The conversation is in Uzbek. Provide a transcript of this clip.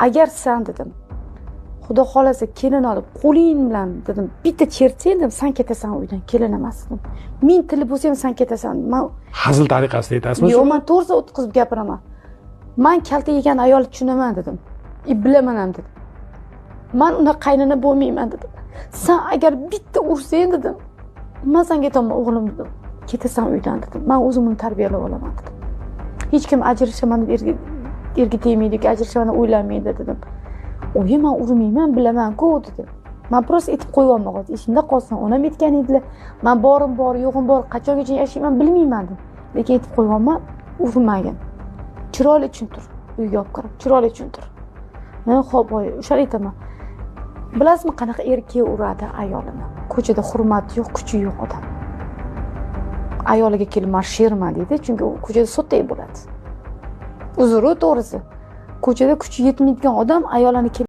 agar sen dedim xudo xolasa kelin olib qo'ling bilan dedim bitta chertsang dedim sen ketasan uydan, kelin emas dedim. Ming tili bo'lsa ham sen ketasan. Men hazil tariqasida aytasizmi? yo'q, men to'g'ri o'tkazib gapiraman. Men kalta yegan ayol tushunaman dedim. Bilaman ham dedim. Men uni qaynona bo'lmayman dedim. Sen agar bitta ursang dedim, men senga aytaman o'g'lim dedim. Ketasan uydan dedim. Men o'zim uni tarbiyalab olaman dedim. Hech kim ajrashaman deb erga tegmaydi, ajrashaman o'ylamaydi dedim. Oyi, men urmayman, bilaman-ku dedim. Men prosta aytib qo'yganman, hozir esimda qolsin. Onam aytgan edilar. Men borim bor, yo'g'im bor, qachongacha yashayman bilmayman dedim. Lekin aytib qo'yganman, urmagin. Chiroyli uchun tur. Uyga olib kirib, chiroyli uchun tur. Men xo'p, oyi, o'shani aytaman. Bilasizmi qanaqa erkak uradi ayolini? Ko'chada hurmat yo'q, kuchi yo'q odam. Ayoliga kelib sherman deydi, chunki u ko'chada sotday bo'ladi. Uzr, to'g'risi. Ko'chada kuchi yetmaydigan odam ayolini